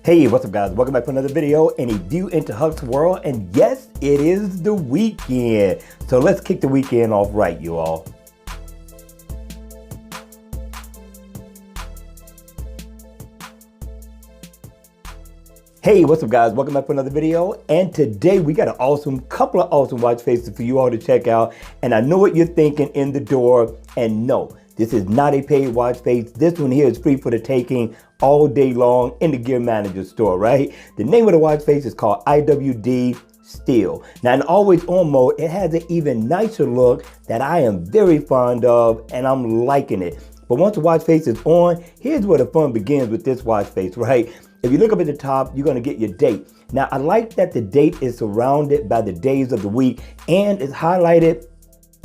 Hey, what's up guys? Welcome back to another video and a view into Huck's world. And yes, it is the weekend. So let's kick the weekend off right, you all. Hey, what's up guys? Welcome back to another video. And today we got a couple of awesome watch faces for you all to check out. And I know what you're thinking in the door. And no, this is not a paid watch face. This one here is free for the taking all day long in the Gear Manager store, right? The name of the watch face is called IWD Steel. Now in always on mode, it has an even nicer look that I am very fond of and I'm liking it. But once the watch face is on, here's where the fun begins with this watch face, right? If you look up at the top, you're gonna get your date. Now I like that the date is surrounded by the days of the week and it's highlighted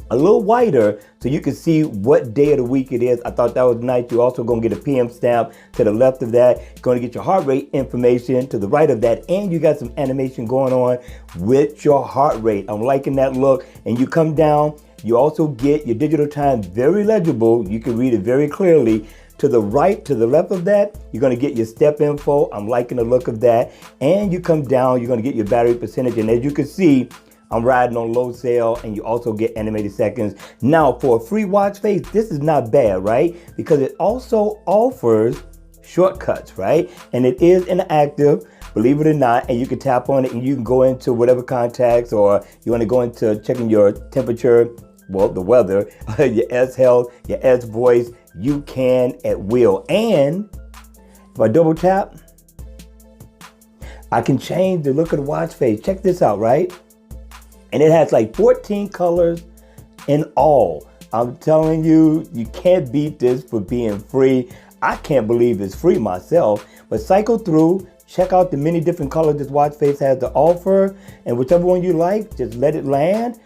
a little wider so you can see what day of the week it is. I thought that was nice. You're also gonna get a PM stamp to the left of that. You're gonna get your heart rate information to the right of that, and you got some animation going on with your heart rate. I'm liking that look. And you come down, you also get your digital time very legible. You can read it very clearly. To the right, to the left of that, you're gonna get your step info. I'm liking the look of that. And you come down, you're gonna get your battery percentage. And as you can see, I'm riding on low sale, and you also get animated seconds. Now for a free watch face, this is not bad, right? Because it also offers shortcuts, right? And it is interactive, believe it or not, and you can tap on it and you can go into whatever contacts, or you wanna go into checking your temperature, well, the weather, your S health, your S voice, you can at will. And if I double tap, I can change the look of the watch face. Check this out, right? And it has like 14 colors in all. I'm telling you, you can't beat this for being free. I can't believe it's free myself, but cycle through, check out the many different colors this watch face has to offer, and whichever one you like, just let it land.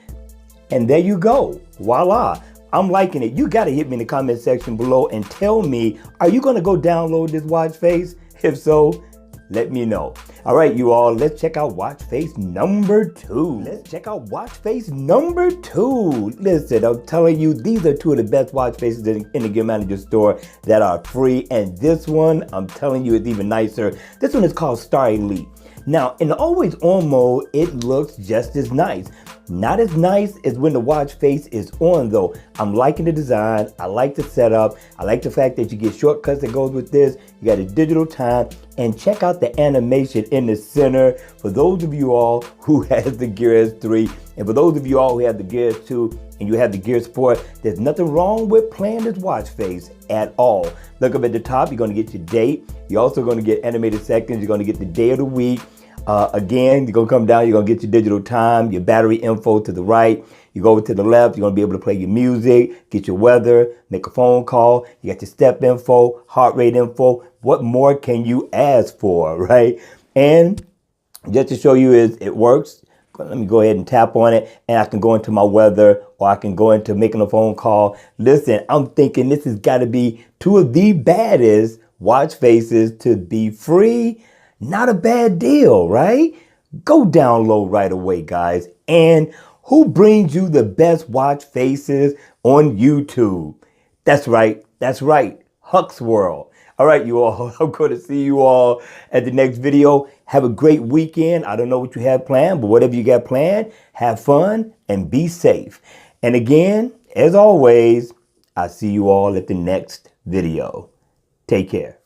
And there you go, voila. I'm liking it. You gotta hit me in the comment section below and tell me, are you gonna go download this watch face? If so, let me know. All right, you all, let's check out watch face number 2. Let's check out watch face number 2. Listen, I'm telling you, these are two of the best watch faces in the Gear Manager store that are free. And this one, I'm telling you, is even nicer. This one is called Star Elite. Now, in the always on mode, it looks just as nice. Not as nice as when the watch face is on though. I'm liking the design. I like the setup. I like the fact that you get shortcuts that goes with this. You got a digital time, and check out the animation in the center. For those of you all who has the Gear S3, and for those of you all who have the Gear S2 and you have the Gear Sport, there's nothing wrong with playing this watch face at all. Look up at the top, you're gonna get your date. You're also gonna get animated seconds. You're gonna get the day of the week. Again, you're gonna come down, you're gonna get your digital time, your battery info to the right. You go to the left, you're gonna be able to play your music, get your weather, make a phone call. You got your step info, heart rate info. What more can you ask for, right? And just to show you it works, let me go ahead and tap on it, and I can go into my weather, or I can go into making a phone call. Listen, I'm thinking this has got to be two of the baddest watch faces to be free. Not a bad deal, right? Go download right away, guys. And who brings you the best watch faces on YouTube? That's right. Huck's World. All right, you all. I'm going to see you all at the next video. Have a great weekend. I don't know what you have planned, but whatever you got planned, have fun and be safe. And again, as always, I'll see you all at the next video. Take care.